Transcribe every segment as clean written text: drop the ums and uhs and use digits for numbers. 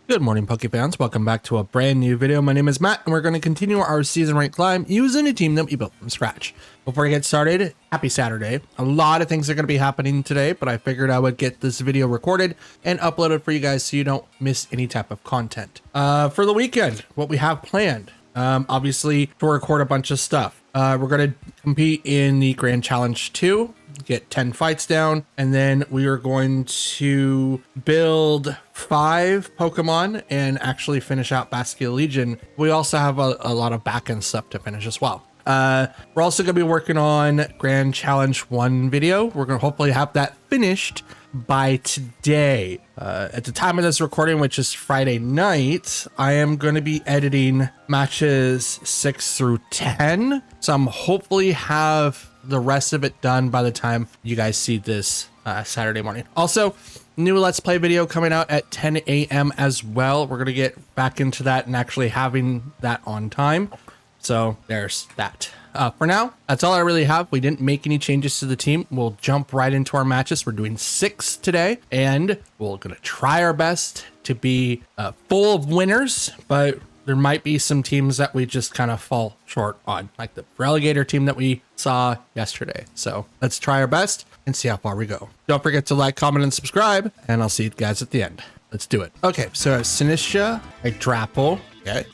Good morning, Pokefans. Welcome back to a brand new video. My name is Matt, and we're going to continue our season rank climb using a team that we built from scratch. Before we get started, happy Saturday. A lot of things are going to be happening today, but I figured I would get this video recorded and uploaded for you guys so you don't miss any type of content. For the weekend, what we have planned, obviously to record a bunch of stuff. We're going to compete in the Grand Challenge 2, get 10 fights down, and then we are going to build 5 Pokemon and actually finish out Basque Legion. We also have a lot of back-end stuff to finish as well. We're also going to be working on Grand Challenge 1 video. We're going to hopefully have that finished by today. At the time of this recording, which is Friday night, I am going to be editing matches 6 through 10. So I'm hopefully have the rest of it done by the time you guys see this Saturday morning. Also, new Let's Play video coming out at 10 a.m. as well. We're going to get back into that and actually having that on time. So there's that. For now, that's all I really have. We didn't make any changes to the team. We'll jump right into our matches. We're doing 6 today, and we're going to try our best to be full of winners, but there might be some teams that we just kind of fall short on, like the Relegator team that we saw yesterday. So let's try our best and see how far we go. Don't forget to like, comment, and subscribe, and I'll see you guys at the end. Let's do it. Okay, so Sinistra, a Drapple. Okay.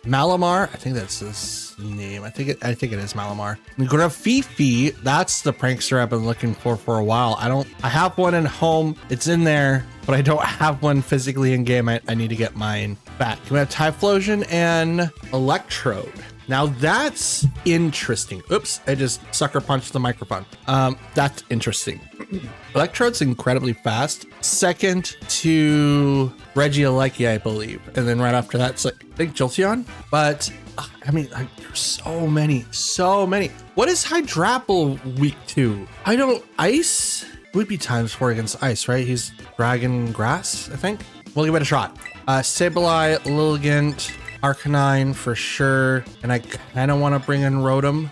Malamar, I think that's his name. I think it is Malamar. Grafifi, that's the prankster I've been looking for a while. I have one in home. It's in there, but I don't have one physically in game. I need to get mine back. We have Typhlosion and Electrode. Now that's interesting. Oops, I just sucker punched the microphone. That's interesting. Electrode's incredibly fast. Second to Regieleki, I believe. And then right after that, it's like, I think Jolteon. But I mean, like, there's so many. What is Hydrapple weak to? Ice would be ×4 against ice, right? He's Dragon Grass, I think. We'll give it a shot. Sableye, Lilligant, Arcanine for sure. And I kind of want to bring in Rotom.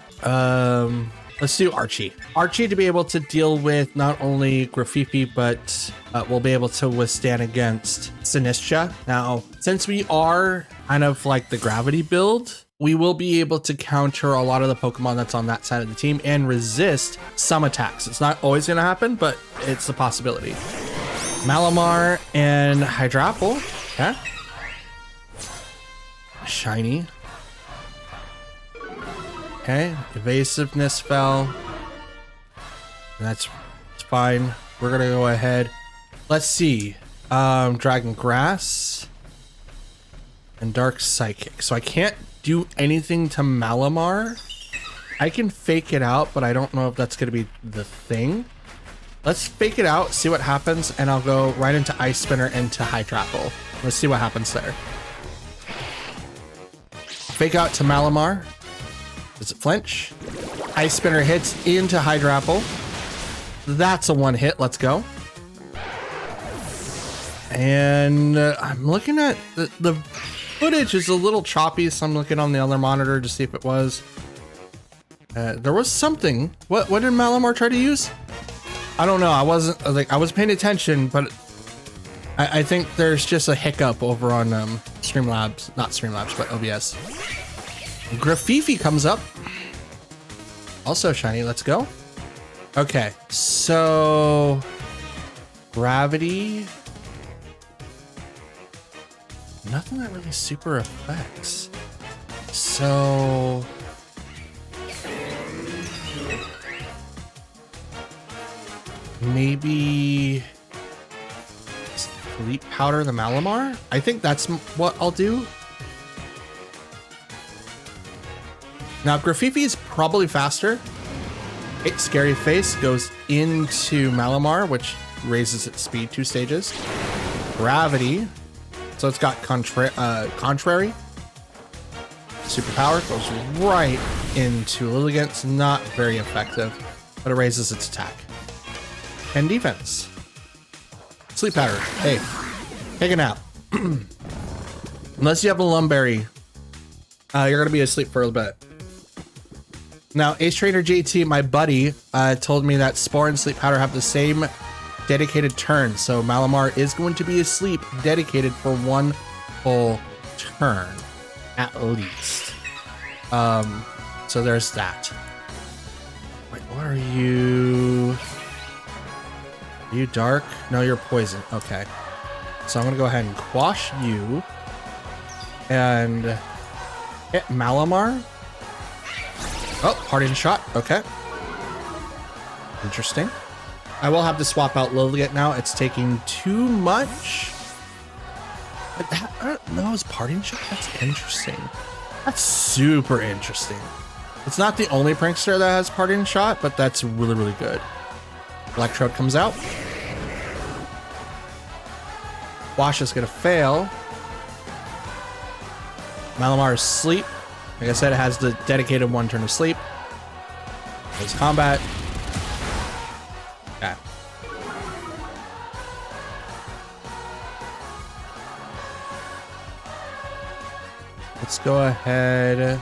Let's do Archie. Archie to be able to deal with not only Grafifi, but we'll be able to withstand against Sinistra. Now, since we are kind of like the gravity build, we will be able to counter a lot of the Pokemon that's on that side of the team and resist some attacks. It's not always going to happen, but it's a possibility. Malamar and Hydrapple. Okay. Shiny. Okay, evasiveness fell. That's fine. We're gonna go ahead. Let's see. Dragon Grass and Dark Psychic. So I can't do anything to Malamar. I can fake it out, but I don't know if that's gonna be the thing. Let's fake it out, see what happens, and I'll go right into Ice Spinner into Hydrapple. Let's see what happens there. Fake out to Malamar. Does it flinch? Ice Spinner hits into Hydrapple. That's a 1 hit. Let's go. And I'm looking at the footage is a little choppy, so I'm looking on the other monitor to see if it was. There was something. What did Malamar try to use? I don't know. I was paying attention, but I think there's just a hiccup over on Streamlabs, not Streamlabs, but OBS. Grafifi comes up. Also shiny. Let's go. Okay, so gravity. Nothing that really super affects. So maybe Sleep Powder the Malamar. I think that's what I'll do. Now, Grafifi is probably faster. Scary Face goes into Malamar, which raises its speed 2 stages. Gravity. So it's got Contrary. Superpower goes right into Lilligant. It's not very effective, but it raises its attack. And defense. Sleep Powder. Hey, take a nap. Unless you have a Lumberry, you're going to be asleep for a bit. Now, Ace Trainer JT, my buddy, told me that Spore and Sleep Powder have the same dedicated turn. So Malamar is going to be asleep, dedicated for one full turn, at least. So there's that. Wait, what are you? Are you dark? No, you're poison. Okay. So I'm gonna go ahead and quash you and hit Malamar. Oh, parting shot. Okay. Interesting. I will have to swap out Lilligant now. It's taking too much. But that, I don't know, is parting shot? That's interesting. That's super interesting. It's not the only prankster that has parting shot, but that's really, really good. Electrode comes out. Wash is gonna fail. Malamar is asleep. Like I said, it has the dedicated one turn of sleep. There's combat. Okay. Let's go ahead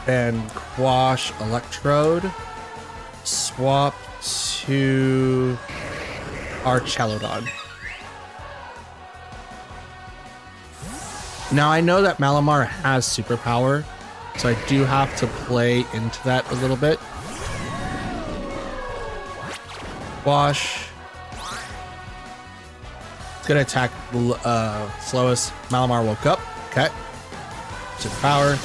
and quash Electrode. Swap to Archelodon. Now I know that Malamar has superpower, so I do have to play into that a little bit. Wash. It's gonna attack slowest. Malamar woke up. Okay. Superpower.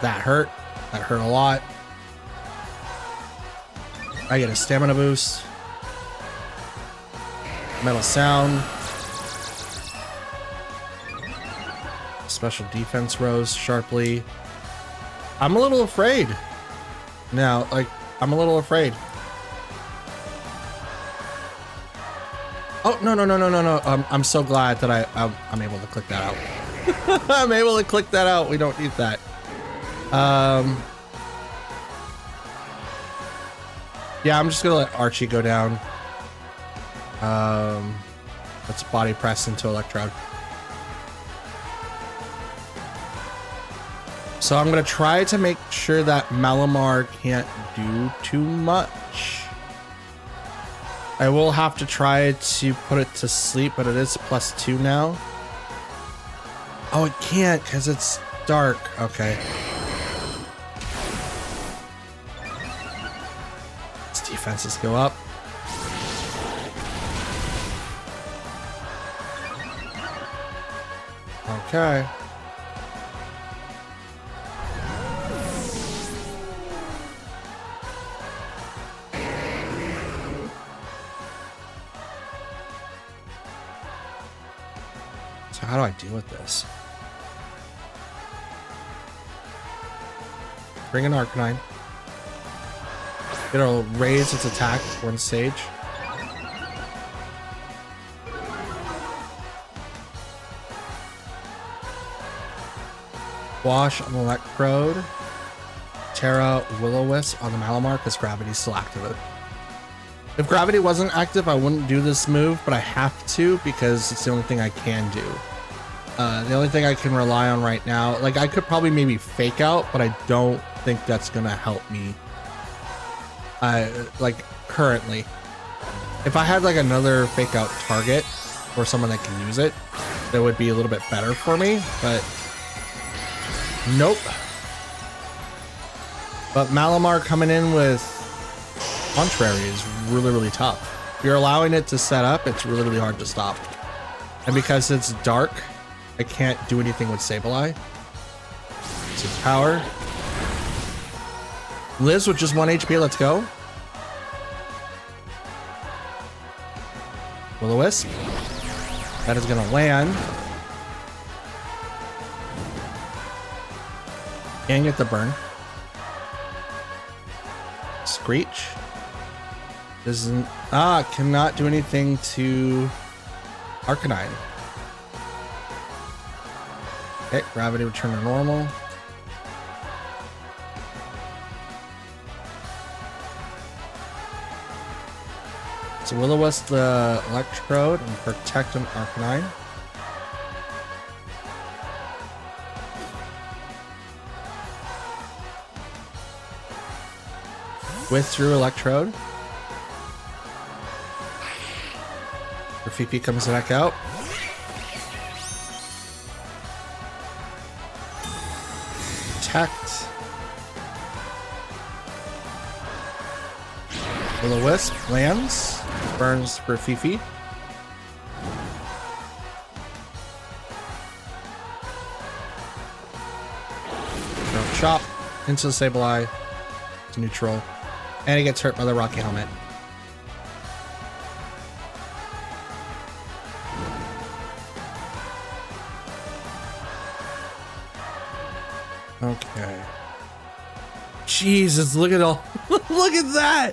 That hurt. That hurt a lot. I get a stamina boost. Metal Sound. Special defense rose sharply. I'm a little afraid. Now, like, I'm a little afraid. Oh, no, no, no, no, no, no. I'm so glad that I'm able to click that out. I'm able to click that out. We don't need that. Yeah, I'm just gonna let Archie go down. Let's body press into Electrode. So I'm gonna try to make sure that Malamar can't do too much. I will have to try to put it to sleep, but it is +2 now. Oh, it can't because it's dark. Okay. Its defenses go up. Okay. So how do I deal with this? Bring an Arcanine. It'll raise its attack one stage. Wash on the Electrode. Terra Will-O-Wisp on the Malamar because Gravity's still active. If Gravity wasn't active, I wouldn't do this move, but I have to because it's the only thing I can do. The only thing I can rely on right now, like I could probably maybe Fake Out, but I don't think that's gonna help me. Like currently, if I had like another Fake Out target or someone that can use it, that would be a little bit better for me, but nope. But Malamar coming in with Contrary is really, really tough. If you're allowing it to set up, it's really, really hard to stop. And because it's dark, I can't do anything with Sableye. It's its power. Liz with just 1 HP, let's go. Will-O-Wisp. That is gonna land. And get the burn. Screech. Doesn't cannot do anything to Arcanine. Okay, Gravity return to normal. So Will-O-Wisp the Electrode and protect an Arcanine. Withdrew Electrode. Fifi comes back out. Protect. Will-O-Wisp lands. Burns for Fifi. Chop into the Sableye to neutral, and he gets hurt by the Rocky Helmet. Okay. Jesus, look at all. Look at that.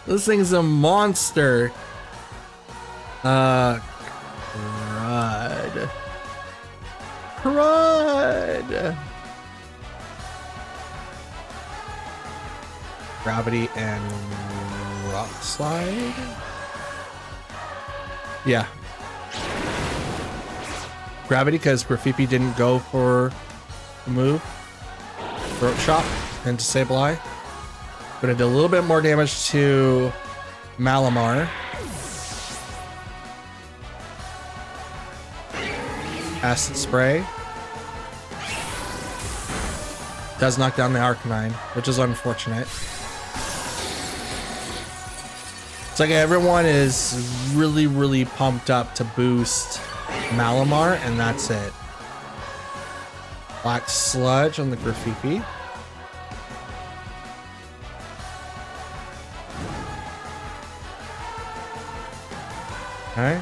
This thing's a monster. Crud. Crud. Gravity and Rock Slide. Yeah. Gravity because Grafifi didn't go for the move. Throat Chop into Sableye. But it did a little bit more damage to Malamar. Acid Spray. Does knock down the Arcanine, which is unfortunate. It's like everyone is really, really pumped up to boost Malamar, and that's it. Black Sludge on the Grafifi. Okay.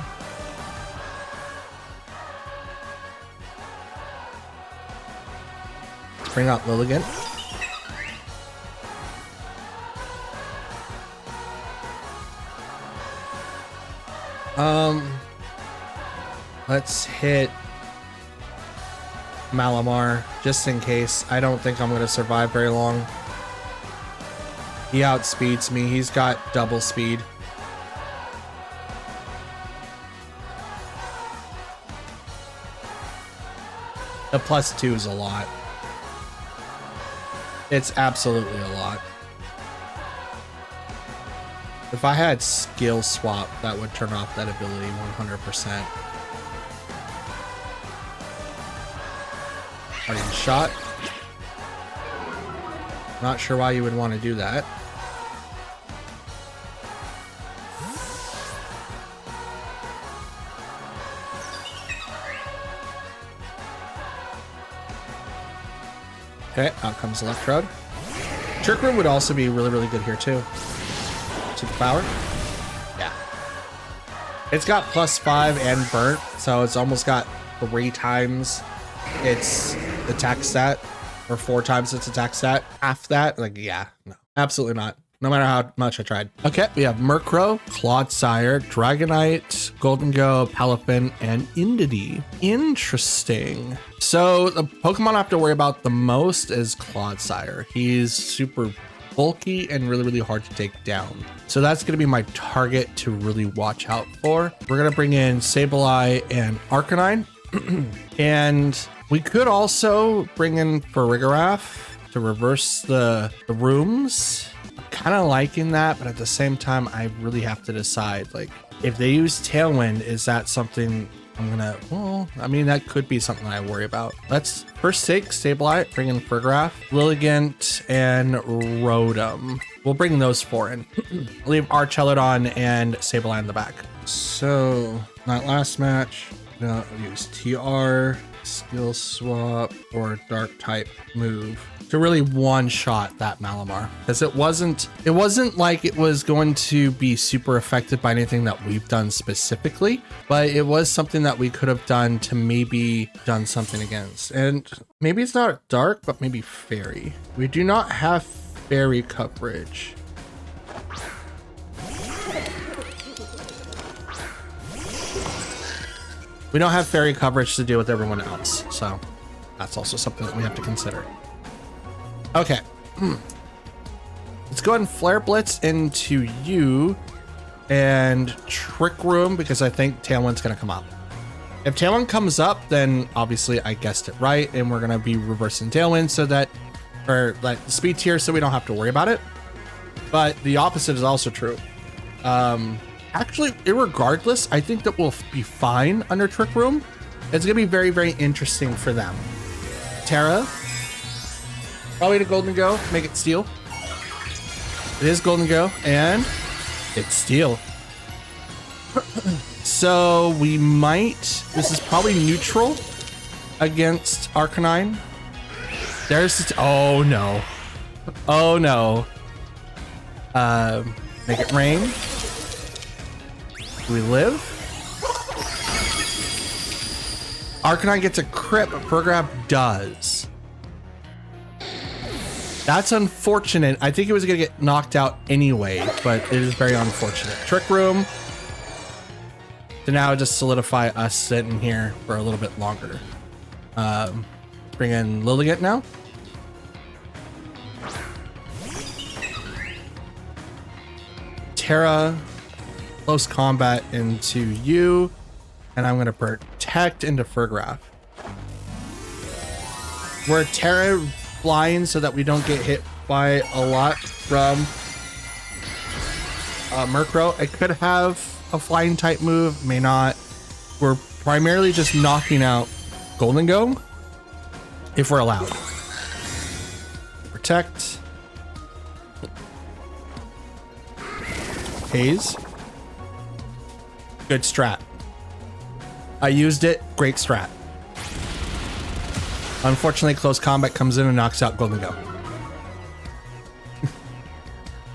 Bring out Lilligant. Let's hit Malamar just in case. I don't think I'm going to survive very long. He outspeeds me. He's got double speed. The +2 is a lot. It's absolutely a lot. If I had skill swap, that would turn off that ability 100%. Parting Shot. Not sure why you would want to do that. Okay, out comes Electrode. Trick Room would also be really, really good here too. Super power. Yeah. It's got +5 and burnt, so it's almost got 3 times its attack stat, or 4 times its attack stat. Half that, like, yeah, no, absolutely not. No matter how much I tried. Okay, we have Murkrow, Clodsire, Dragonite, Goldengo, Palafin, and Indeedee. Interesting. So the Pokemon I have to worry about the most is Clodsire. He's super bulky and really, really hard to take down. So that's going to be my target to really watch out for. We're going to bring in Sableye and Arcanine. And we could also bring in Farigiraf to reverse the rooms. Kind of liking that, but at the same time, I really have to decide, like, if they use Tailwind, is that something I'm gonna, well, I mean, that could be something I worry about. Let's first take Sableye, bring in Farigiraf, Lilligant, and Rotom. We'll bring those 4 in. Leave Archelodon and Sableye in the back. So, that last match, I'll use TR, Skill Swap, or Dark type move to really one-shot that Malamar, because it wasn't like it was going to be super affected by anything that we've done specifically, but it was something that we could have done to maybe done something against. And maybe it's not dark, but maybe fairy. We do not have fairy coverage. We don't have fairy coverage to deal with everyone else, so that's also something that we have to consider. Okay, let's go ahead and Flare Blitz into you and Trick Room, because I think Tailwind's gonna come up. If Tailwind comes up, then obviously I guessed it right, and we're gonna be reversing Tailwind so that, or like speed tier, so we don't have to worry about it. but the opposite is also true. Actually, irregardless, I think that we'll be fine under Trick Room. It's gonna be very, very interesting for them. Terra, probably to Golden Go, make it Steel. It is Golden Go, and it's Steel. So we might, this is probably neutral against Arcanine. There's, oh no. Oh no. Make it rain. Do we live? Arcanine gets a crit, but Furgraf does. That's unfortunate. I think it was gonna get knocked out anyway, but it is very unfortunate. Trick Room. To now just solidify us sitting here for a little bit longer. Bring in Lilligant now. Terra, close combat into you, and I'm gonna protect into Furgraf. We're Terra flying so that we don't get hit by a lot from Murkrow. I could have a flying type move, may not. We're primarily just knocking out Golden Go if we're allowed. Protect. Haze. Good strat. I used it, great strat. Unfortunately, close combat comes in and knocks out Golden Go.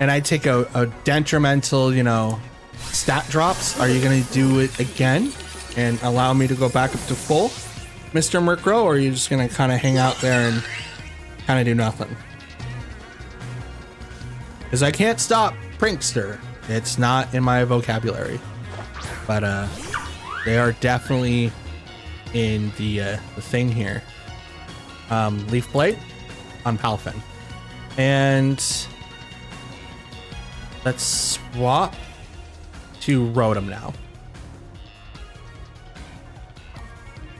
And I take a detrimental, you know, stat drops. Are you going to do it again and allow me to go back up to full, Mr. Murkrow, or are you just going to kind of hang out there and kind of do nothing? Because I can't stop Prankster. It's not in my vocabulary. But they are definitely in the thing here. Leaf Blade on Palafin. And let's swap to Rotom now.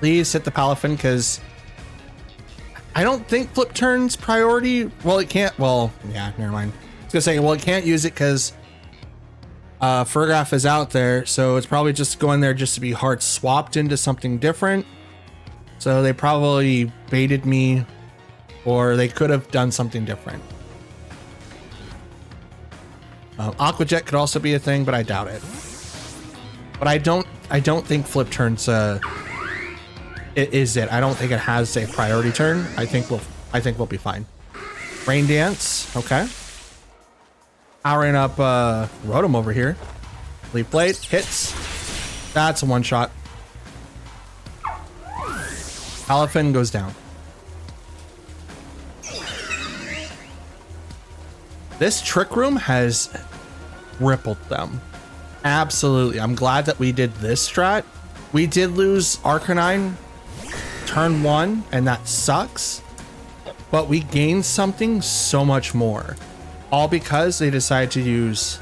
Please hit the Palafin, because I don't think Flip Turn's priority. Well, it can't. Well, yeah, never mind. I was gonna say, well, it can't use it because Furgraf is out there, so it's probably just going there just to be hard swapped into something different. So they probably baited me, or they could have done something different. Aqua Jet could also be a thing, but I doubt it. But I don't think Flip Turn's it is it. I don't think it has a priority turn. I think we'll be fine. Rain Dance, okay. Powering up Rotom over here. Leaf Blade hits. That's a one shot. Palafin goes down. This Trick Room has rippled them. Absolutely. I'm glad that we did this strat. We did lose Arcanine turn 1, and that sucks. But we gained something so much more. All because they decided to use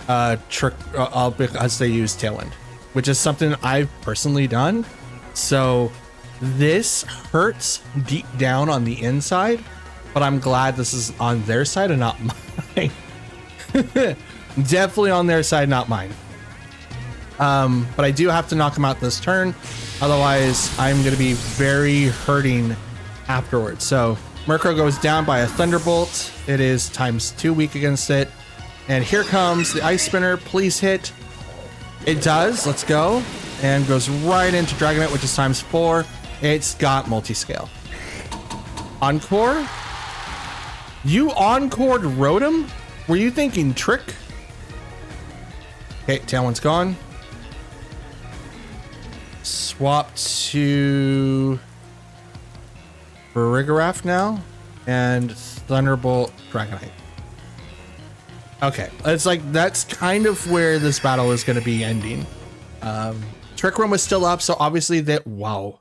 all because they used Tailwind, which is something I've personally done. So this hurts deep down on the inside, but I'm glad this is on their side and not mine. Definitely on their side, not mine. But I do have to knock him out this turn. Otherwise, I'm going to be very hurting afterwards. So Murkrow goes down by a Thunderbolt. It is ×2 weak against it. And here comes the Ice Spinner. Please hit. It does. Let's go. And goes right into Dragonite, which is ×4. It's got multi-scale. Encore? You encored Rotom? Were you thinking trick? Okay, Tailwind's gone. Swap to Farigiraf now. And Thunderbolt Dragonite. Okay, it's like that's kind of where this battle is going to be ending. Trick Room was still up, so obviously that, wow.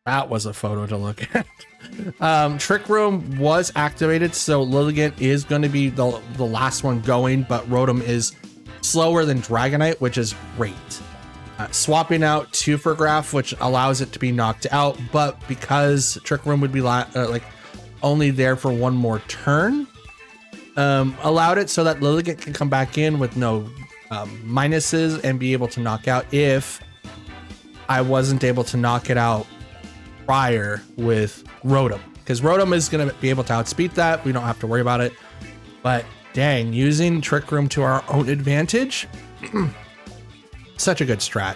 That was a photo to look at. Trick Room was activated, so Lilligant is going to be the last one going, but Rotom is slower than Dragonite, which is great. Swapping out to Furgraf, which allows it to be knocked out, but because Trick Room would be like only there for one more turn, allowed it so that Lilligant can come back in with no minuses and be able to knock out if I wasn't able to knock it out prior with Rotom, because Rotom is going to be able to outspeed that. We don't have to worry about it. But dang, using Trick Room to our own advantage, such a good strat.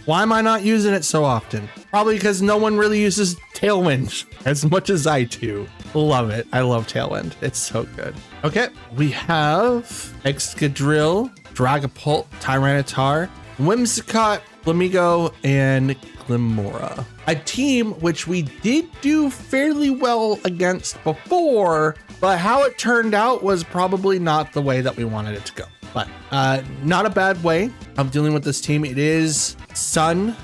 Why am I not using it so often? Probably because no one really uses Tailwind as much as I do. Love it. I love Tailwind. It's so good. Okay, we have Excadrill, Dragapult, Tyranitar, Whimsicott, Flamigo, and Glimmora. A team which we did do fairly well against before, but how it turned out was probably not the way that we wanted it to go. But not a bad way of dealing with this team. It is sand,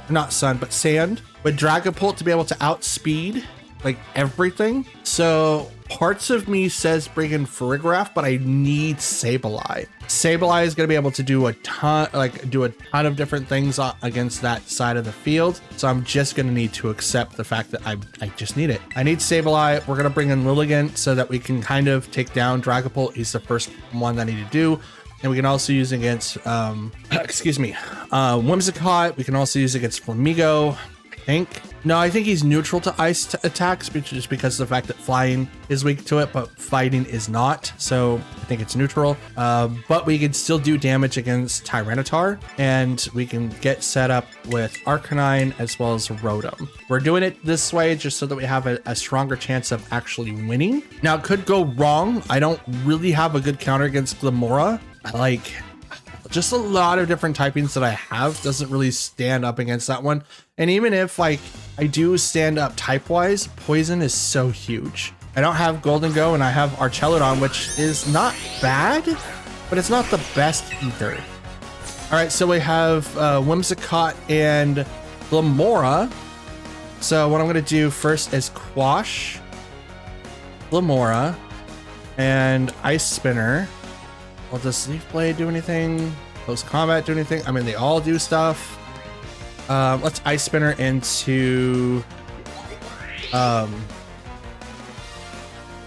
with Dragapult to be able to outspeed like everything. So parts of me says bring in Farigiraf, but I need Sableye. Sableye is going to be able to do a ton of different things against that side of the field. So I'm just going to need to accept the fact that I just need it. I need Sableye. We're going to bring in Lilligant so that we can kind of take down Dragapult. He's the first one that I need to do. And we can also use against, Whimsicott. We can also use against Flamigo, I think. No, I think he's neutral to ice attacks, just because of the fact that flying is weak to it, but fighting is not. So I think it's neutral. But we can still do damage against Tyranitar, and we can get set up with Arcanine as well as Rotom. We're doing it this way just so that we have a stronger chance of actually winning. Now, it could go wrong. I don't really have a good counter against Glimmora. Like, just a lot of different typings that I have doesn't really stand up against that one. And even if like I do stand up type wise, poison is so huge. I don't have Golden Go and I have Archelodon, which is not bad, but it's not the best either. All right, so we have Whimsicott and Glimmora. So what I'm gonna do first is Quash Glimmora and Ice Spinner. Will this Leaf Blade do anything? Close Combat do anything? I mean, they all do stuff. Let's Ice Spinner into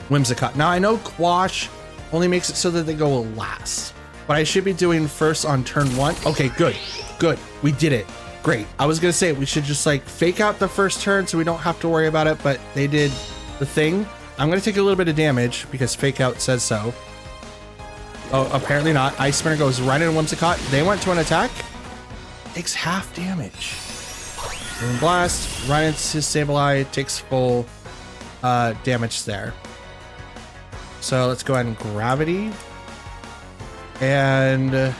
Whimsicott. Now, I know Quash only makes it so that they go last, but I should be doing first on turn one. Okay, good. We did it. Great. I was going to say we should just like fake out the first turn so we don't have to worry about it, but they did the thing. I'm going to take a little bit of damage because fake out says so. Oh, apparently not. Ice Spinner goes right into Whimsicott. They went to an attack. Takes half damage. Moon Blast, right into Sableye, takes full damage there. So let's go ahead and Gravity. And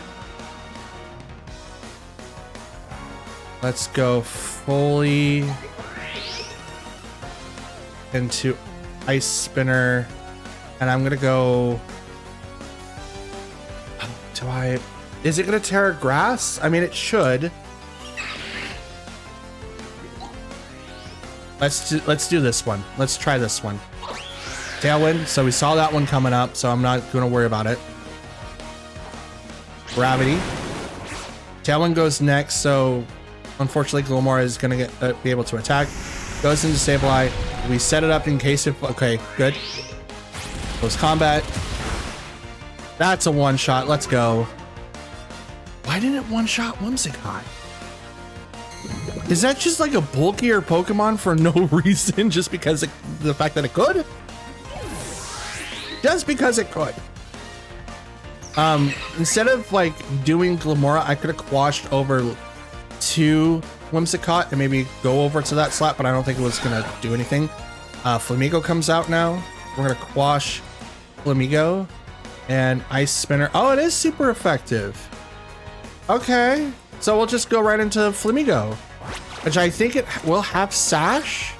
let's go fully into Ice Spinner. And I'm gonna go... Is it gonna tear grass? I mean, it should. Let's do this one. Let's try this one. Tailwind. So we saw that one coming up, so I'm not gonna worry about it. Gravity. Tailwind goes next, so unfortunately Glimmora is gonna be able to attack. Goes into Sableye. We set it up in case if... Okay, good. Close combat. That's a one-shot. Let's go. Why didn't it one-shot Whimsicott? Is that just like a bulkier Pokemon for no reason? Just because the fact that it could? Just because it could. Instead of like doing Glimmora, I could have quashed over to Whimsicott and maybe go over to that slot, but I don't think it was gonna do anything. Flamigo comes out now. We're gonna quash Flamigo. And Ice Spinner. Oh, it is super effective. Okay. So we'll just go right into Flamigo, which I think it will have Sash.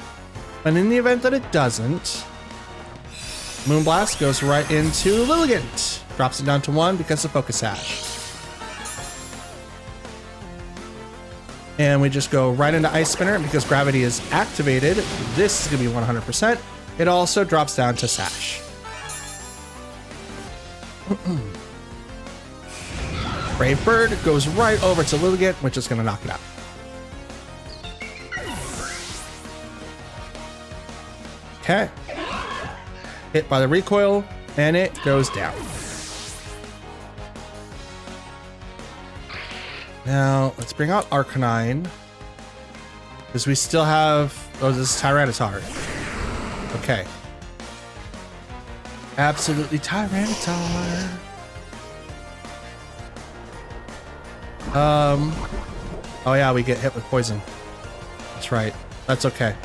And in the event that it doesn't, Moonblast goes right into Lilligant. Drops it down to 1 because of Focus Sash. And we just go right into Ice Spinner because Gravity is activated. This is going to be 100%. It also drops down to Sash. Brave Bird goes right over to Lilligant, which is going to knock it out. Okay. Hit by the recoil. And it goes down. Now, let's bring out Arcanine. Because we still have... Oh, this is Tyranitar. Okay. Absolutely Tyranitar. Oh yeah, we get hit with poison. That's right. That's okay.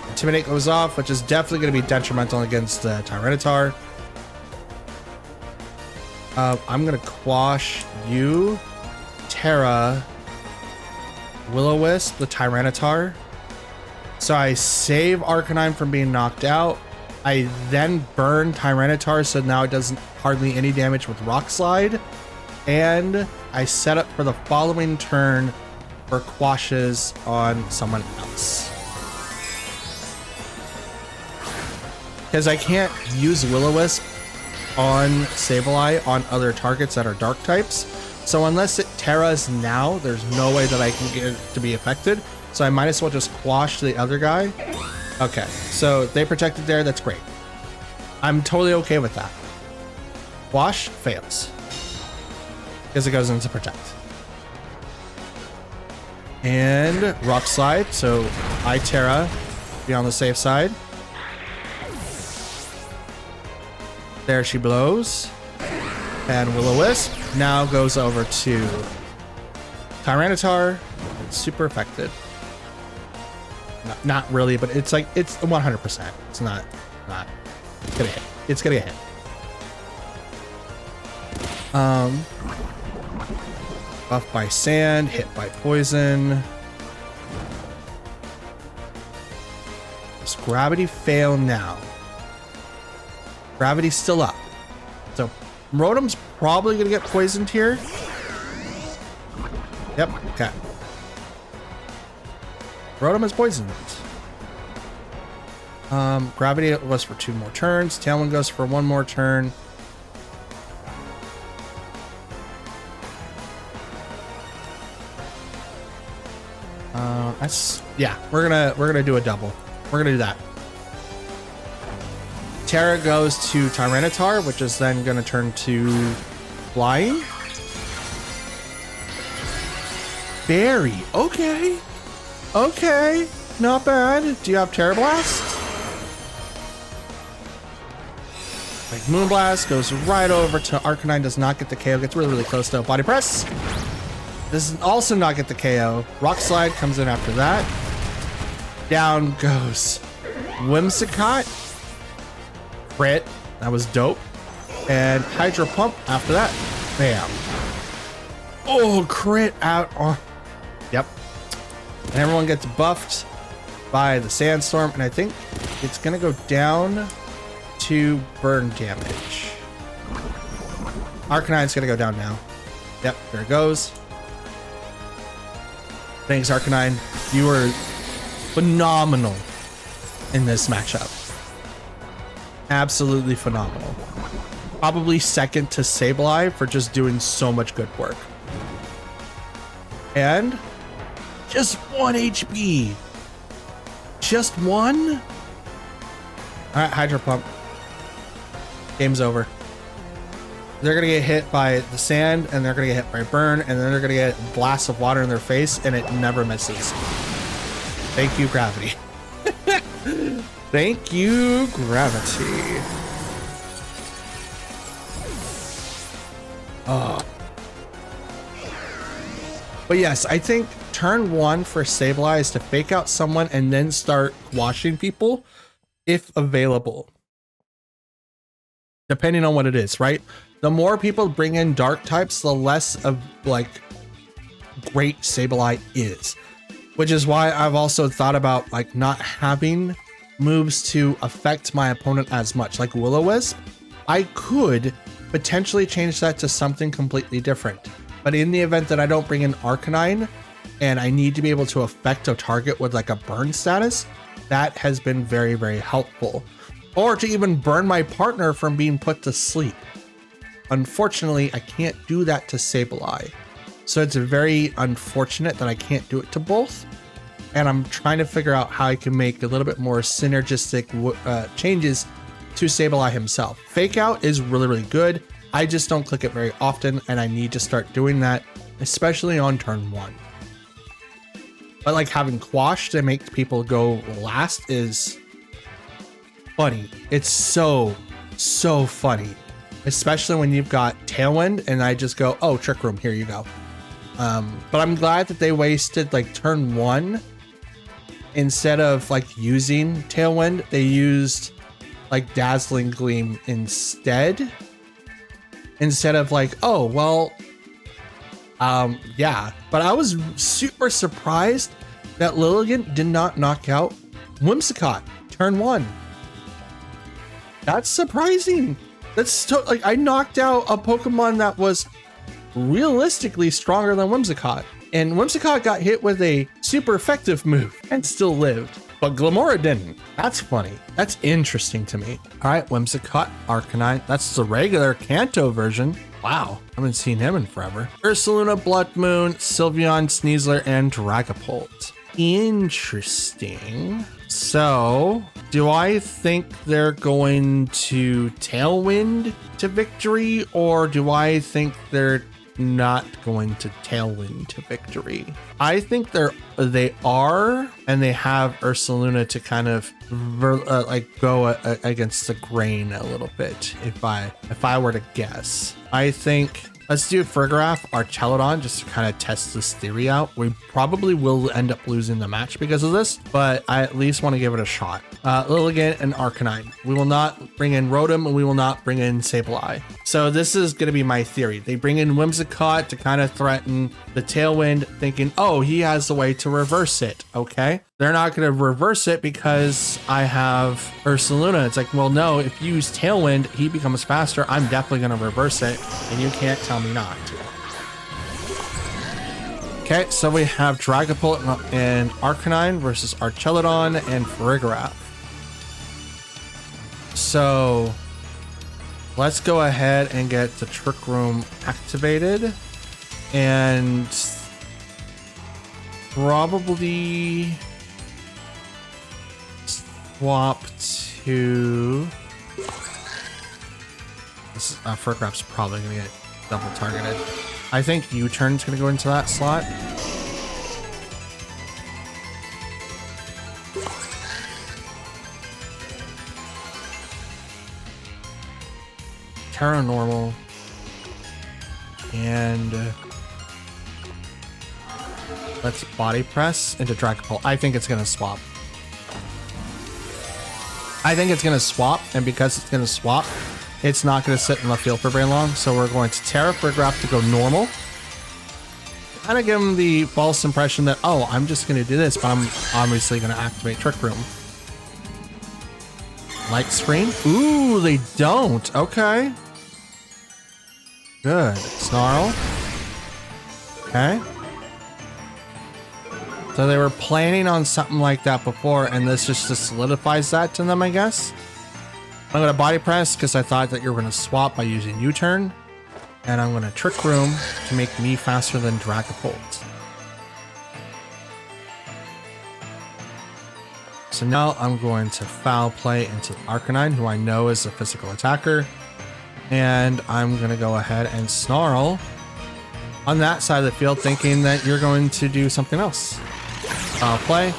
Intimidate goes off, which is definitely going to be detrimental against Tyranitar. I'm going to quash you, Terra, Will-O-Wisp, the Tyranitar. So I save Arcanine from being knocked out. I then burn Tyranitar, so now it doesn't hardly any damage with Rock Slide. And I set up for the following turn for quashes on someone else. Because I can't use Will-O-Wisp on Sableye on other targets that are dark types. So unless it Terras now, there's no way that I can get it to be affected. So I might as well just quash the other guy. Okay, so they protected there. That's great. I'm totally okay with that. Quash fails. Because it goes into protect. And Rock Slide, so I Terra, be on the safe side. There she blows. And Will-O-Wisp now goes over to Tyranitar. It's super affected. Not really, but it's like, it's 100%. It's not gonna hit. It's gonna get hit. Buffed by sand, hit by poison. Does gravity fail now? Gravity's still up. So Rotom's probably gonna get poisoned here. Yep, okay. Rotom is poisoned. Gravity was for 2 more turns. Tailwind goes for 1 more turn. Yeah, we're gonna do a double. We're gonna do that. Terra goes to Tyranitar, which is then gonna turn to flying. Berry, okay. Okay, not bad. Do you have Terra Blast? Like Moonblast goes right over to Arcanine, does not get the KO, gets really, really close though. Body Press. This is also not get the KO. Rock Slide comes in after that. Down goes Whimsicott. Crit. That was dope. And Hydro Pump after that. Bam. Oh, crit out on. Yep. And everyone gets buffed by the Sandstorm. And I think it's going to go down to burn damage. Arcanine's going to go down now. Yep, there it goes. Thanks, Arcanine. You were phenomenal in this matchup. Absolutely phenomenal. Probably second to Sableye for just doing so much good work. And just 1 HP. Just 1? All right, Hydro Pump. Game's over. They're going to get hit by the sand, and they're going to get hit by burn, and then they're going to get blasts of water in their face, and it never misses. Thank you, gravity. Thank you, gravity. Oh. But yes, I think turn 1 for Sableye is to fake out someone and then start washing people if available. Depending on what it is, right? The more people bring in dark types, the less of like great Sableye is. Which is why I've also thought about like not having moves to affect my opponent as much. Like Will-O-Wisp, I could potentially change that to something completely different. But in the event that I don't bring in Arcanine and I need to be able to affect a target with like a burn status, that has been very, very helpful. Or to even burn my partner from being put to sleep. Unfortunately, I can't do that to Sableye. So it's very unfortunate that I can't do it to both. And I'm trying to figure out how I can make a little bit more synergistic changes to Sableye himself. Fake out is really, really good. I just don't click it very often, and I need to start doing that, especially on turn 1. But like having Quash to make people go last is funny. It's so funny, especially when you've got Tailwind and I just go, oh, Trick Room, here you go. But I'm glad that they wasted like turn 1. Instead of like using Tailwind, they used like Dazzling Gleam instead of like, oh, well, yeah. But I was super surprised that Lilligant did not knock out Whimsicott turn 1. That's surprising. That's like I knocked out a Pokemon that was realistically stronger than Whimsicott. And Whimsicott got hit with a super effective move and still lived. But Glamora didn't. That's funny. That's interesting to me. All right, Whimsicott, Arcanine. That's the regular Kanto version. Wow, I haven't seen him in forever. Ursaluna, Blood Moon, Sylveon, Sneasler, and Dragapult. Interesting. So, do I think they're going to Tailwind to victory, or do I think they're not going to Tailwind to victory? I think they are, and they have Ursaluna to kind of like go against the grain a little bit. If I were to guess, I think let's do Farigiraf, Archelodon, just to kind of test this theory out. We probably will end up losing the match because of this, but I at least want to give it a shot. Lilligant and Arcanine. We will not bring in Rotom, and we will not bring in Sableye. So this is going to be my theory. They bring in Whimsicott to kind of threaten the Tailwind, thinking, oh, he has a way to reverse it. Okay. They're not going to reverse it because I have Ursaluna. It's like, well, no, if you use Tailwind, he becomes faster. I'm definitely going to reverse it, and you can't tell me not to. Okay, so we have Dragapult and Arcanine versus Archelodon and Farigiraf. So let's go ahead and get the Trick Room activated and probably swap to this. Farigiraf's probably gonna get double targeted. I think U-turn's gonna go into that slot. Terra Normal and let's Body Press into Dragapult. I think it's gonna swap. And because it's gonna swap, it's not gonna sit in the field for very long. So we're going to Terra Farigiraf to go normal. Kind of give him the false impression that, oh, I'm just gonna do this, but I'm obviously gonna activate Trick Room. Light Screen? Ooh, they don't. Okay. Good. Snarl. Okay. So they were planning on something like that before, and this just solidifies that to them, I guess. I'm going to Body Press because I thought that you were going to swap by using U-turn. And I'm going to Trick Room to make me faster than Dragapult. So now I'm going to Foul Play into Arcanine, who I know is a physical attacker. And I'm going to go ahead and Snarl on that side of the field, thinking that you're going to do something else. Foul Play.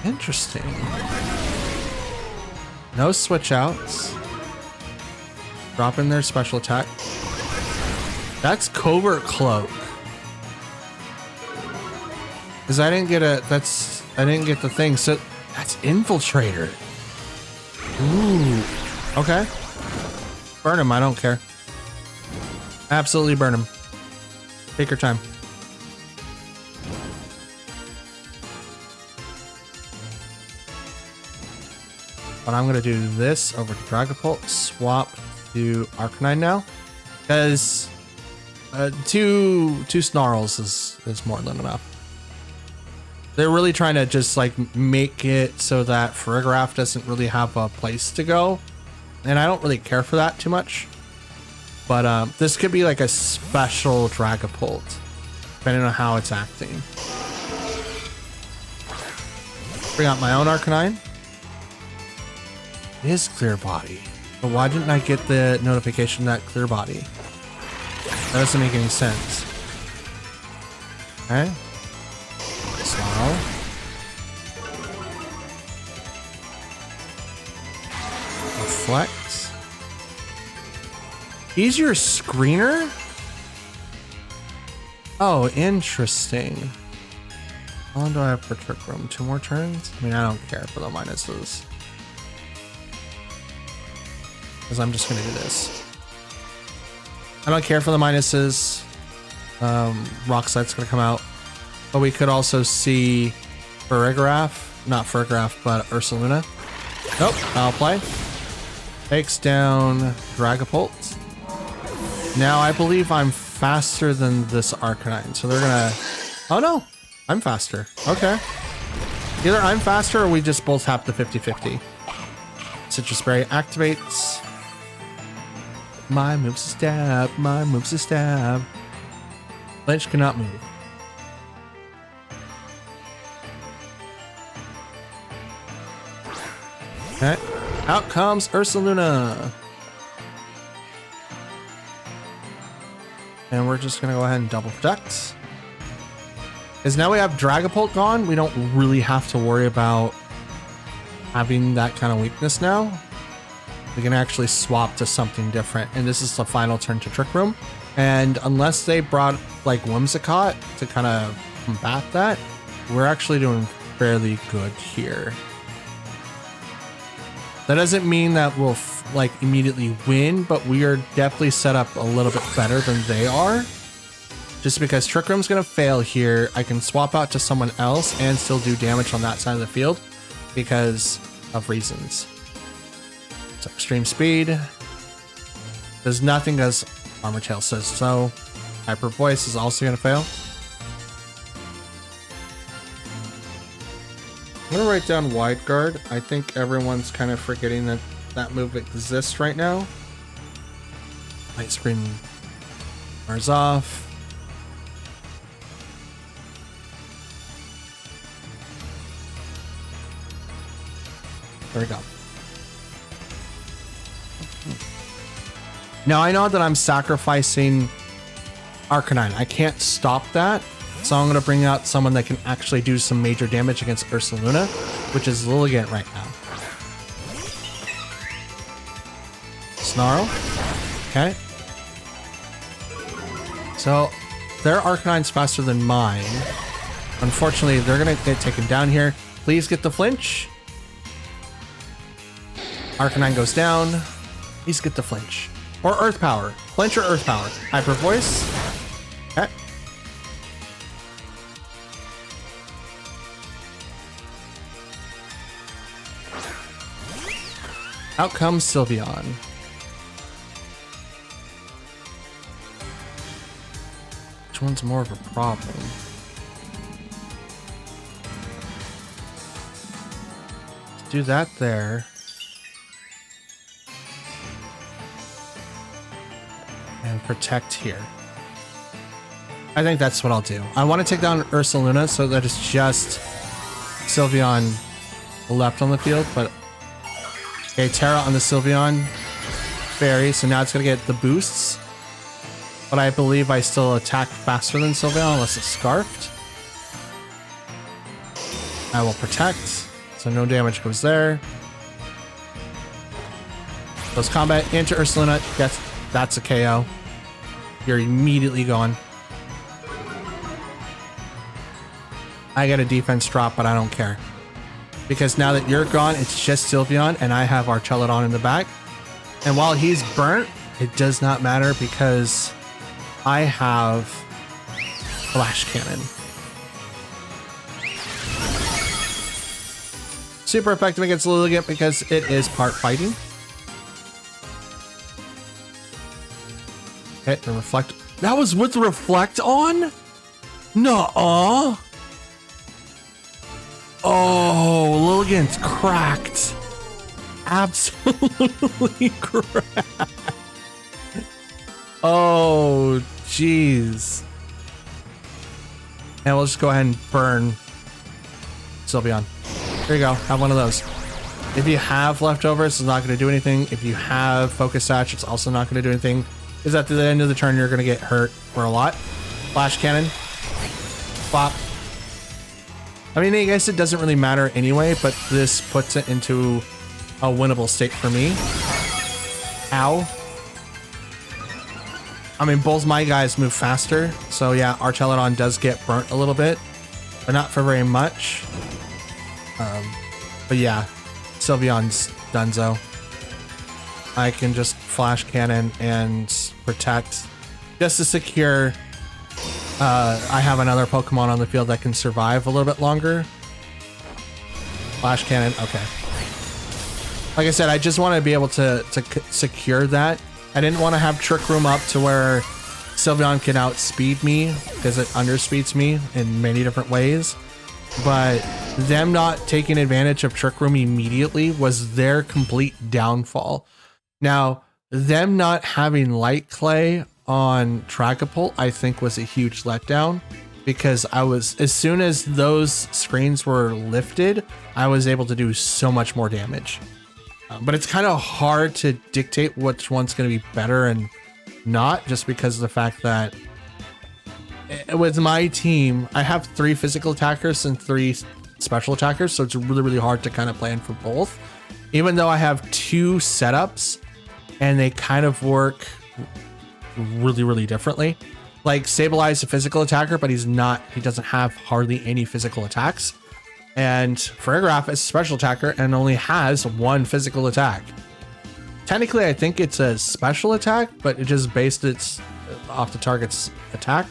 Interesting. No switch outs. Drop in their special attack. That's Covert Cloak. Because I didn't get the thing. So that's Infiltrator. Ooh. Okay. Burn him, I don't care. Absolutely burn him. Take your time. But I'm gonna do this over to Dragapult, swap to Arcanine now. Because two snarls is more than enough. They're really trying to just like make it so that Farigiraf doesn't really have a place to go. And I don't really care for that too much. But this could be like a special Dragapult, depending on how it's acting. Bring out my own Arcanine. is clear body. But why didn't I get the notification that clear body? That doesn't make any sense. Okay. Snarl. Reflect. Easier screener? Oh, interesting. How long do I have for trick room? 2 more turns? I mean, I don't care for the minuses. Because I'm just going to do this. I don't care for the minuses. Rock Slight's going to come out. But we could also see Farigiraf. Not Farigiraf, but Ursaluna. Nope, foul play. Takes down Dragapult. Now I believe I'm faster than this Arcanine. So they're going to... Oh no, I'm faster. Okay. Either I'm faster or we just both have the 50-50. Citrus Berry activates. My move's a stab. My move's a stab. Lynch cannot move. Okay. Out comes Ursaluna. And we're just going to go ahead and double protect. Because now we have Dragapult gone, we don't really have to worry about having that kind of weakness now. We can actually swap to something different. And this is the final turn to Trick Room. And unless they brought like Whimsicott to kind of combat that, we're actually doing fairly good here. That doesn't mean that we'll like immediately win, but we are definitely set up a little bit better than they are. Just because Trick Room's gonna fail here, I can swap out to someone else and still do damage on that side of the field because of reasons. So extreme speed does nothing as Armor Tail says so. Hyper Voice is also gonna fail. I'm gonna write down Wide Guard. I think everyone's kind of forgetting that that move exists right now. Light Screen wears off. There we go. Now I know that I'm sacrificing Arcanine. I can't stop that. So I'm going to bring out someone that can actually do some major damage against Ursaluna, which is Lilligant right now. Snarl. Okay. So their Arcanine's faster than mine. Unfortunately, they're going to get taken down here. Please get the flinch. Arcanine goes down. Please get the flinch. Or Earth Power. Flinch or Earth Power. Hyper Voice. Okay. Out comes Sylveon. Which one's more of a problem? Let's do that there. And protect here. I think that's what I'll do. I want to take down Ursaluna so that it's just Sylveon left on the field, but okay, Terra on the Sylveon Fairy, so now it's going to get the boosts. But I believe I still attack faster than Sylveon unless it's Scarfed. I will protect, so no damage goes there. Close combat into Ursaluna. That's a KO. You're immediately gone. I get a defense drop, but I don't care. Because now that you're gone, it's just Sylveon, and I have Archelodon in the back. And while he's burnt, it does not matter because I have Flash Cannon. Super effective against Lilligant because it is part fighting. Okay, the Reflect. That was with Reflect on? Nuh-uh. Oh, Lilligant's cracked. Absolutely cracked. Oh, jeez. And we'll just go ahead and burn Sylveon. There you go. Have one of those. If you have leftovers, it's not going to do anything. If you have focus sash, it's also not going to do anything. Because at the end of the turn, you're going to get hurt for a lot. Flash cannon. Flop. I mean, I guess it doesn't really matter anyway, but this puts it into a winnable state for me. Ow. I mean, both my guys move faster. So yeah, Archelodon does get burnt a little bit, but not for very much. But yeah, Sylveon's donezo. I can just flash cannon and protect just to secure. I have another Pokemon on the field that can survive a little bit longer. Flash cannon, okay. Like I said, I just want to be able to secure that. I didn't want to have Trick Room up to where Sylveon can outspeed me because it underspeeds me in many different ways. But them not taking advantage of Trick Room immediately was their complete downfall. Now, them not having Light Clay on Dragapult, I think was a huge letdown because as soon as those screens were lifted, I was able to do so much more damage. But it's kind of hard to dictate which one's going to be better and not, just because of the fact that with my team, I have 3 physical attackers and 3 special attackers, so it's really, really hard to kind of plan for both. Even though I have 2 setups and they kind of work really, really differently. Like Sableye is a physical attacker, but he doesn't have hardly any physical attacks. And Farigiraf is a special attacker and only has 1 physical attack. Technically, I think it's a special attack, but it just based its off the target's attack.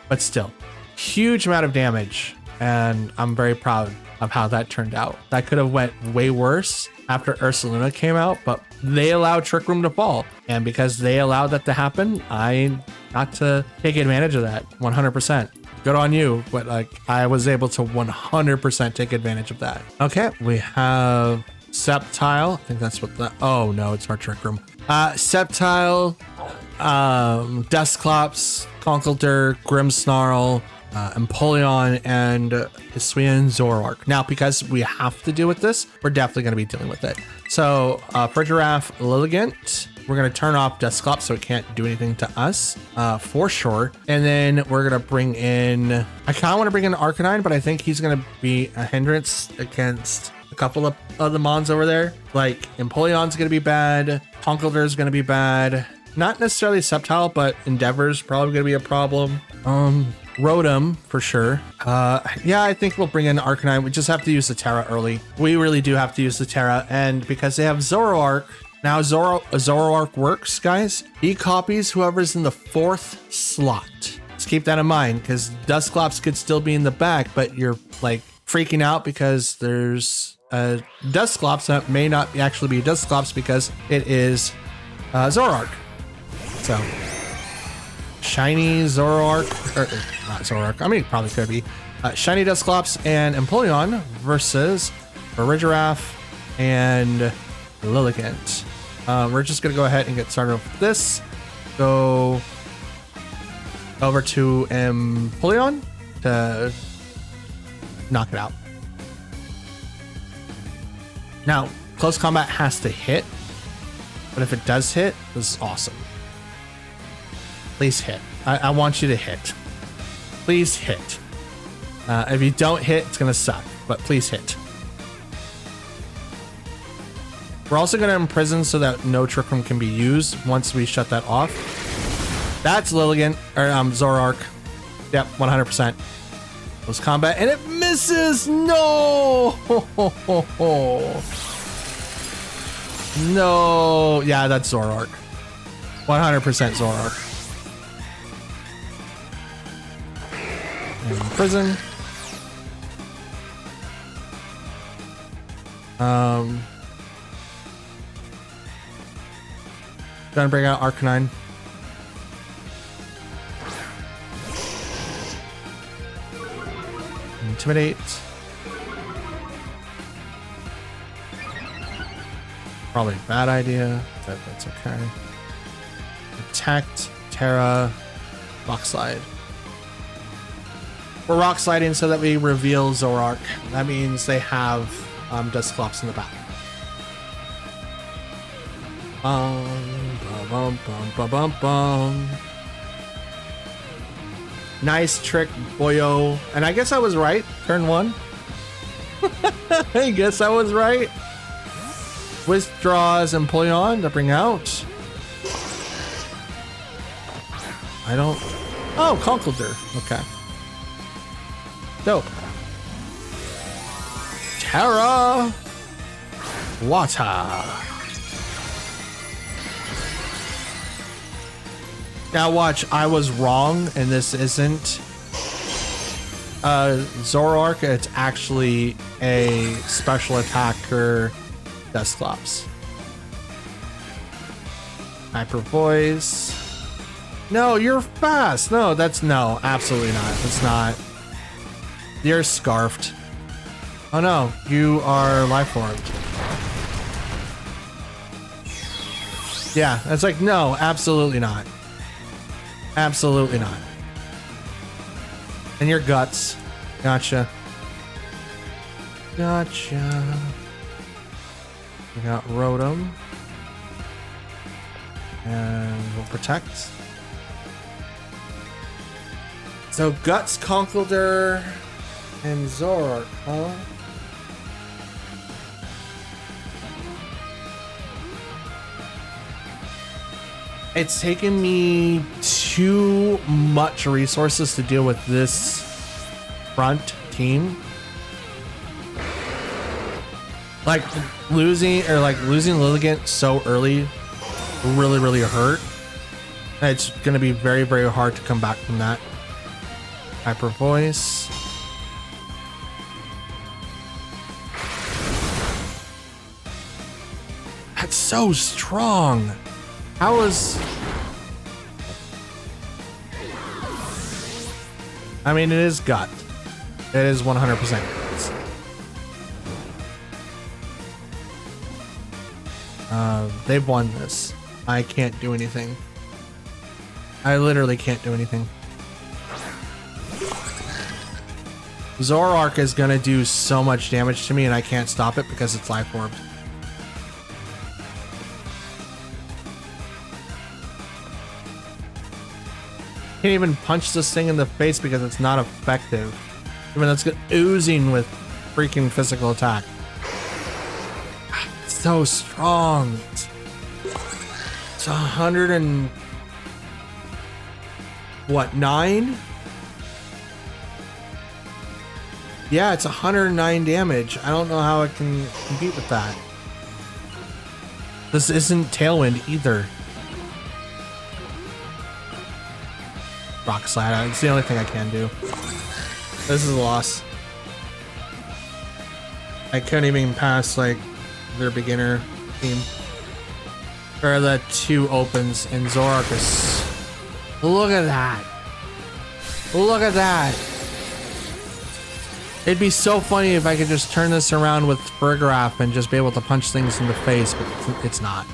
But still, huge amount of damage. And I'm very proud of how that turned out. That could have went way worse after Ursaluna came out, but they allowed Trick Room to fall. And because they allowed that to happen, I got to take advantage of that 100%. Good on you, but like I was able to 100% take advantage of that. Okay, we have Sceptile. I think that's what the, oh no, it's our Trick Room. Sceptile, Dusclops, Conkeldurr, Grimmsnarl, Empoleon, and Hisuian Zoroark. Now, because we have to deal with this, we're definitely going to be dealing with it. So, Farigiraf, Lilligant. We're going to turn off Dusclops so it can't do anything to us, for sure. And then we're going to bring in, I kind of want to bring in Arcanine, but I think he's going to be a hindrance against a couple of the Mons over there. Like, Empoleon's going to be bad. Conkeldurr is going to be bad. Not necessarily Sceptile, but Endeavor's probably going to be a problem. Rotom for sure. Yeah, I think we'll bring in Arcanine. We just have to use the Terra early. We really do have to use the Terra, and because they have Zoroark, now Zoroark works, guys. He copies whoever's in the 4th slot. Let's keep that in mind, because Dusclops could still be in the back, but you're like freaking out because there's a Dusclops that may not actually be Dusclops because it is Zoroark. So shiny Zoroark, or not Zoroark, I mean it probably could be. Shiny Dusclops and Empoleon versus Farigiraf and Lilligant. We're just gonna go ahead and get started with this. Go over to Empoleon to knock it out. Now, close combat has to hit, but if it does hit, this is awesome. Please hit. I want you to hit. Please hit. If you don't hit, it's gonna suck, but please hit. We're also going to imprison so that no Trick Room can be used once we shut that off. That's Lilligant, or Zoroark. Yep, 100%. Close combat, and it misses! No! No! Yeah, that's Zoroark. 100% Zoroark. And imprison. Gonna bring out Arcanine. Intimidate. Probably a bad idea, but that's okay. Protect, Terra, Rock Slide. We're Rock Sliding so that we reveal Zoroark. That means they have Dusclops in the back. Bum, bum, bum, bum, bum, bum. Nice trick, boyo. And I guess I was right. Turn 1. I guess I was right. Withdraws Empoleon to bring out. I don't. Oh, Conkeldurr. Okay. Dope. Terra. Water. Now watch, I was wrong, and this isn't Zoroark. It's actually a special attacker Dusclops. Hyper Voice. No, you're fast. No, absolutely not. It's not. You're scarfed. Oh no, you are life formed. Yeah, it's like, no, absolutely not. Absolutely not. And your guts. Gotcha. Gotcha. We got Rotom. And we'll protect. So Guts, Conkeldurr, and Zoroark, huh? It's taken me too much resources to deal with this front team. Like losing Lilligant so early really hurt. It's gonna be very hard to come back from that. Hyper Voice. That's so strong. How is... I mean, it is gut. It is 100% gut. They've won this. I can't do anything. I literally can't do anything. Zoroark is gonna do so much damage to me and I can't stop it because it's life orbed. Can't even punch this thing in the face because it's not effective. I mean, that's oozing with freaking physical attack. It's so strong. It's 100 and... what, 9? Yeah, it's 109 damage. I don't know how it can compete with that. This isn't Tailwind either. Rock Slide. It's the only thing I can do. This is a loss. I couldn't even pass like their beginner team. Or the 2 opens and Zoroark is... Look at that. Look at that. It'd be so funny if I could just turn this around with Burgraph and just be able to punch things in the face, but it's not.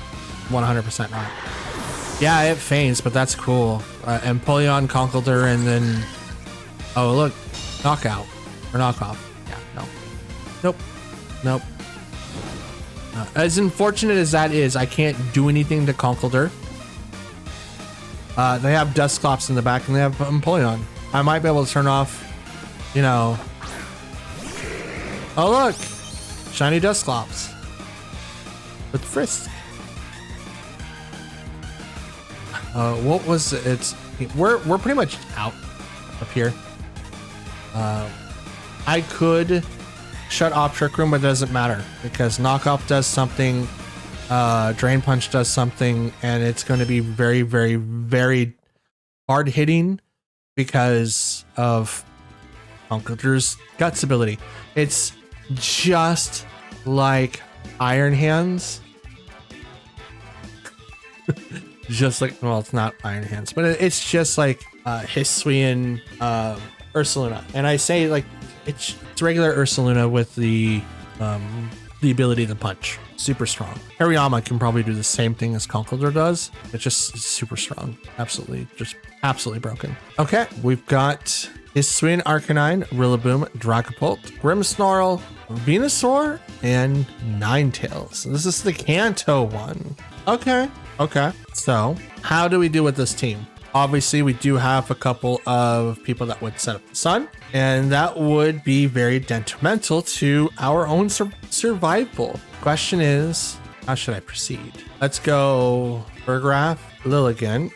100% not. Yeah, it feints, but that's cool. Empoleon, Conkeldurr, and then... Oh, look. Knockout. Or knockoff. Yeah, no. Nope. Nope. As unfortunate as that is, I can't do anything to Conkeldurr. They have Dusclops in the back, and they have Empoleon. I might be able to turn off, you know... Oh, look! Shiny Dusclops. With Frisk. What was it? We're pretty much out up here. I could shut off Trick Room, but it doesn't matter because Knockoff does something, Drain Punch does something, and it's going to be very hard hitting because of Conkeldurr's Guts ability. It's just like Iron Hands. Just like, well, it's not Iron Hands, but it's just like Hisuian Ursaluna. And I say like it's regular Ursaluna with the ability to punch. Super strong. Hariyama can probably do the same thing as Conkeldurr does. It's just super strong. Absolutely broken. Okay, we've got Hisuian Arcanine, Rillaboom, Dragapult, Grimmsnarl, Venusaur, and Ninetales. This is the Kanto one. Okay. Okay. So how do we do with this team? Obviously, we do have a couple of people that would set up the sun, and that would be very detrimental to our own survival. Question is, how should I proceed? Let's go Burgraph, Lilligant,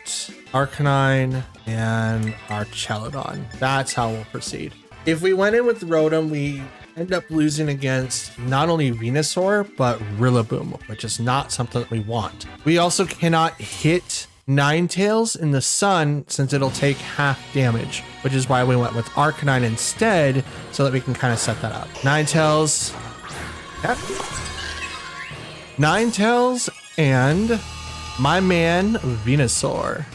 Arcanine, and Archelodon. That's how we'll proceed. If we went in with Rotom, we end up losing against not only Venusaur, but Rillaboom, which is not something that we want. We also cannot hit Ninetales in the sun since it'll take half damage, which is why we went with Arcanine instead, so that we can kind of set that up. Ninetales. Yep. Ninetales and my man Venusaur.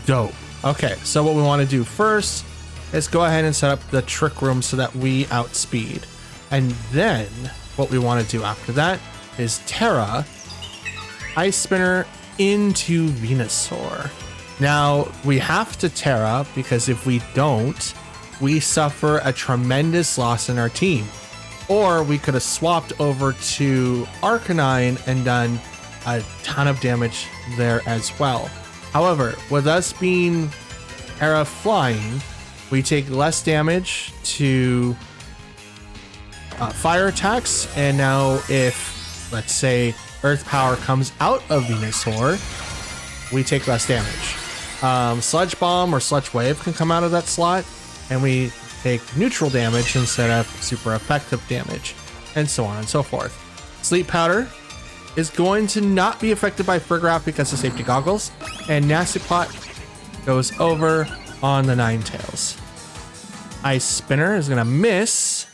Dope. Okay, so what we want to do first is go ahead and set up the Trick Room so that we outspeed. And then what we want to do after that is Terra, Ice Spinner into Venusaur. Now we have to Terra because if we don't, we suffer a tremendous loss in our team. Or we could have swapped over to Arcanine and done a ton of damage there as well. However, with us being Terra flying, we take less damage to fire attacks. And now if, let's say, Earth Power comes out of Venusaur, we take less damage. Sludge Bomb or Sludge Wave can come out of that slot, and we take neutral damage instead of super effective damage, and so on and so forth. Sleep Powder is going to not be affected by Burgraph because of safety goggles, and Nasty Plot goes over on the Ninetales. Ice Spinner is going to miss.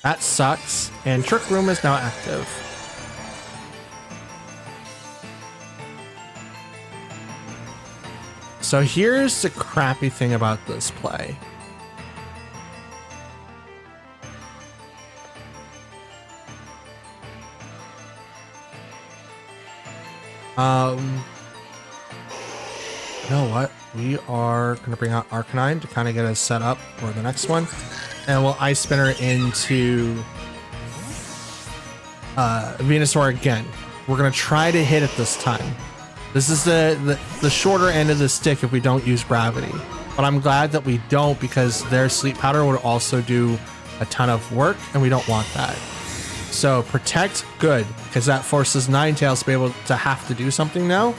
That sucks, and Trick Room is now active. So here's the crappy thing about this play. You know what? We are going to bring out Arcanine to kind of get us set up for the next one. And we'll Ice Spinner into Venusaur again. We're going to try to hit it this time. This is the shorter end of the stick if we don't use gravity. But I'm glad that we don't, because their Sleep Powder would also do a ton of work, and we don't want that. So protect, good, because that forces Ninetales to be able to have to do something now.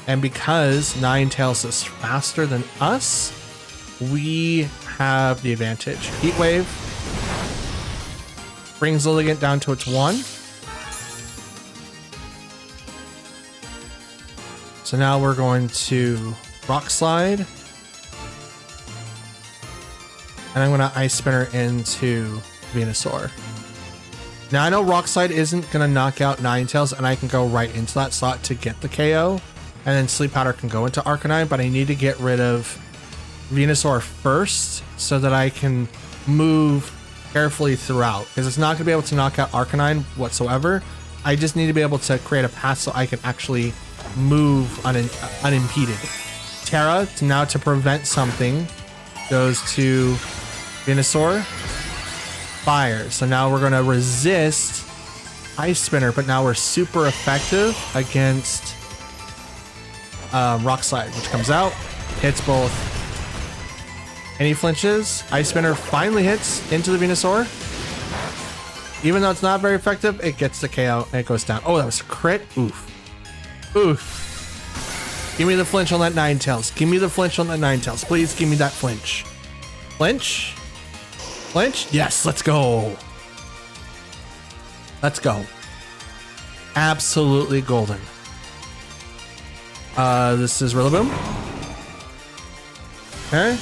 And because Ninetales is faster than us, we have the advantage. Heat Wave brings Lilligant down to its 1. So now we're going to Rock Slide. And I'm going to Ice Spinner into Venusaur. Now I know Rock Slide isn't going to knock out Ninetales, and I can go right into that slot to get the KO. And then Sleep Powder can go into Arcanine, but I need to get rid of Venusaur first so that I can move carefully throughout. Because it's not going to be able to knock out Arcanine whatsoever. I just need to be able to create a path so I can actually move unimpeded. Terra, now to prevent something, goes to Venusaur. Fire. So now we're going to resist Ice Spinner, but now we're super effective against Rock Slide, which comes out, hits both. And he flinches. Ice Spinner finally hits into the Venusaur. Even though it's not very effective, it gets the KO and it goes down. Oh, that was a crit. Oof. Oof. Give me the flinch on that Ninetales. Give me the flinch on that Ninetales. Please give me that flinch. Flinch? Flinch? Yes, let's go. Let's go. Absolutely golden. This is Rillaboom. Okay.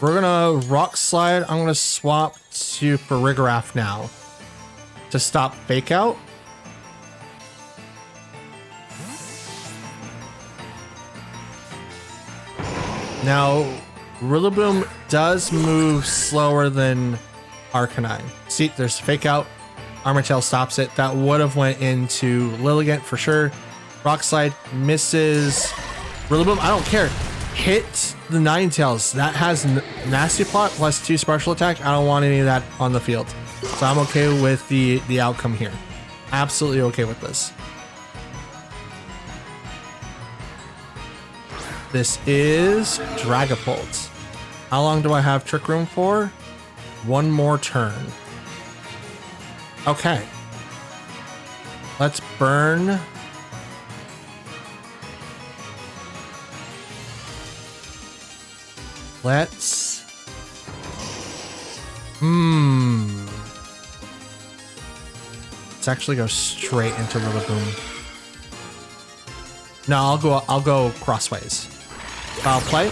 We're gonna Rock Slide. I'm gonna swap to Farigiraf now to stop Fake Out. Now, Rillaboom does move slower than Arcanine. See, there's Fake Out. Armortail stops it. That would have went into Lilligant for sure. Rock Slide misses Rillaboom. I don't care. hit the Ninetales. That has nasty plot plus 2 special attack. I don't want any of that on the field. So I'm okay with the outcome here. Absolutely okay with this. This is Dragapult. How long do I have Trick Room for? 1 more turn. Okay. Let's burn. Let's... Let's actually go straight into the lagoon. No, I'll go crossways. Foul play.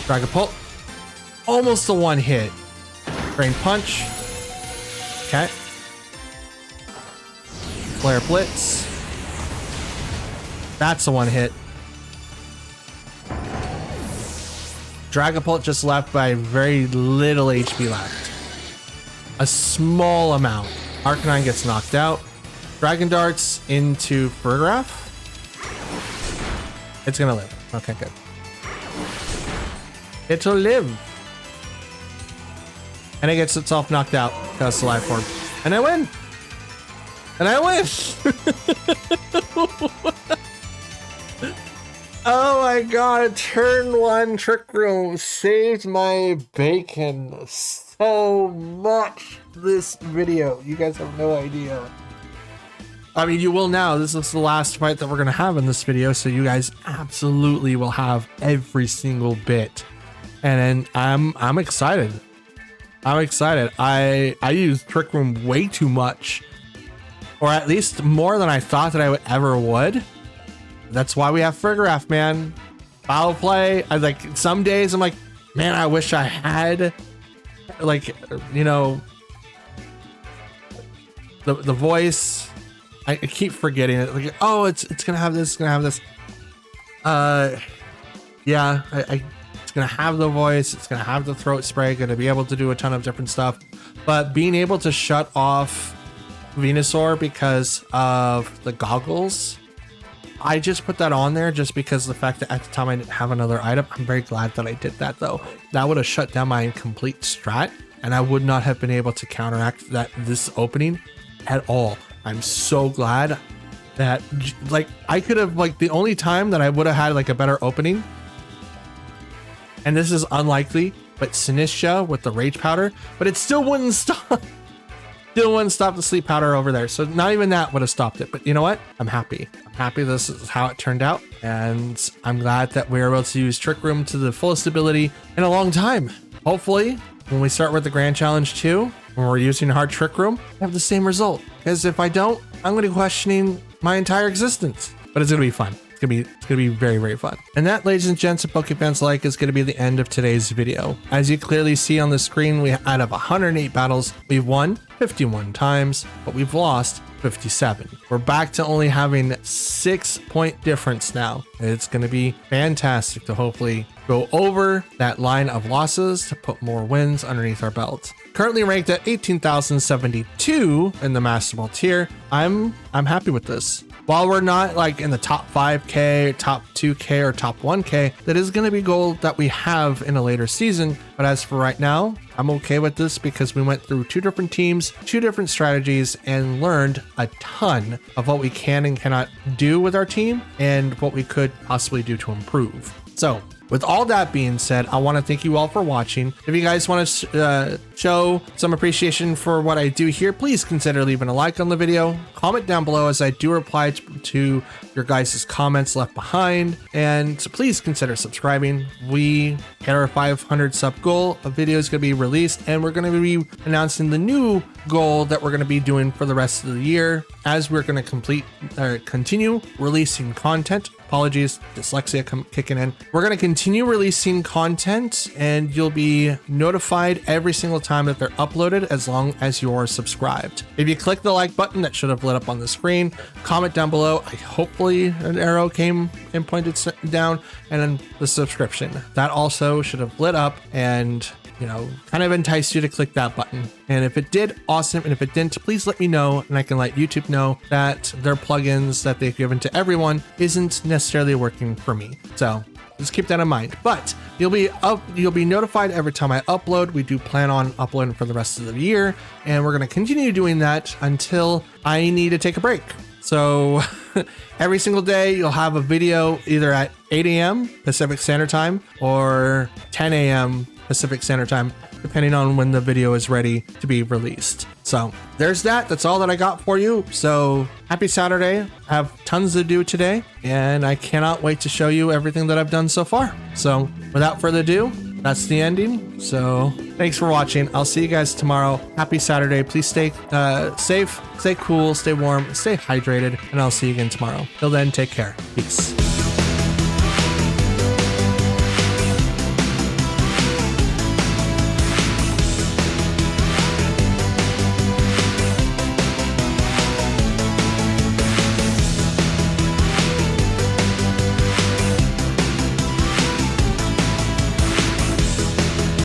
Dragapult. Almost a 1 hit. Drain Punch. Okay. Flare Blitz. That's a 1 hit. Dragapult just left by very little HP left. A small amount. Arcanine gets knocked out. Dragon Darts into Farigiraf. It's gonna live. Okay, good. It'll live. And it gets itself knocked out because it's a life form. And I win! And I win! Oh my god, turn 1 Trick Room saved my bacon so much this video. You guys have no idea. I mean, you will now. This is the last fight that we're going to have in this video, so you guys absolutely will have every single bit. And I'm excited. I'm excited. I used Trick Room way too much, or at least more than I thought that I ever would. That's why we have Farigiraf, man. Foul play. I like some days I'm like, man, I wish I had like, you know, the voice. I keep forgetting it. Like, oh, it's gonna have this. It's gonna have this. Yeah, it's gonna have the voice. It's gonna have the throat spray. Gonna be able to do a ton of different stuff. But being able to shut off Venusaur because of the goggles, I just put that on there just because of the fact that at the time I didn't have another item. I'm very glad that I did that though. That would have shut down my incomplete strat, and I would not have been able to counteract this opening at all. I'm so glad that, like, I could have, like, the only time that I would have had like a better opening, and this is unlikely, but Sinistra with the Rage Powder, but it still wouldn't stop. Still wouldn't stop the Sleep Powder over there. So not even that would have stopped it. But you know what? I'm happy. I'm happy this is how it turned out. And I'm glad that we were able to use Trick Room to the fullest ability in a long time. Hopefully, when we start with the Grand Challenge 2, when we're using Hard Trick Room, we have the same result. Because if I don't, I'm going to be questioning my entire existence. But it's going to be fun. It's gonna be very, very fun. And that, ladies and gents, and Pokefans alike, is gonna be the end of today's video. As you clearly see on the screen, out of 108 battles, we've won 51 times, but we've lost 57. We're back to only having 6-point difference now. It's gonna be fantastic to hopefully go over that line of losses to put more wins underneath our belt. Currently ranked at 18,072 in the Master Ball tier. I'm happy with this. While we're not like in the top 5K, top 2K, or top 1K, that is going to be goal that we have in a later season. But as for right now, I'm okay with this because we went through 2 different teams, 2 different strategies, and learned a ton of what we can and cannot do with our team and what we could possibly do to improve. So with all that being said, I want to thank you all for watching. If you guys want to show some appreciation for what I do here, please consider leaving a like on the video. Comment down below as I do reply to your guys' comments left behind. And please consider subscribing. We hit our 500 sub goal. A video is going to be released, and we're going to be announcing the new goal that we're going to be doing for the rest of the year as we're going to continue releasing content. Apologies, dyslexia kicking in. We're going to continue releasing content, and you'll be notified every single time that they're uploaded as long as you're subscribed. If you click the like button, that should have lit up on the screen. Comment down below. Hopefully an arrow came and pointed down, and then the subscription. That also should have lit up and, you know, kind of entice you to click that button. And if it did, awesome. And if it didn't, please let me know, and I can let YouTube know that their plugins that they've given to everyone isn't necessarily working for me. So just keep that in mind. But you'll be notified every time I upload. We do plan on uploading for the rest of the year, and we're going to continue doing that until I need to take a break. So every single day you'll have a video either at 8 a.m. Pacific Standard Time or 10 a.m. Pacific Standard Time, depending on when the video is ready to be released. So there's that. That's all that I got for you. So happy Saturday. I have tons to do today, and I cannot wait to show you everything that I've done so far. So without further ado, that's the ending. So thanks for watching. I'll see you guys tomorrow. Happy Saturday. Please stay safe, stay cool, stay warm, stay hydrated, and I'll see you again tomorrow. Till then, take care. Peace.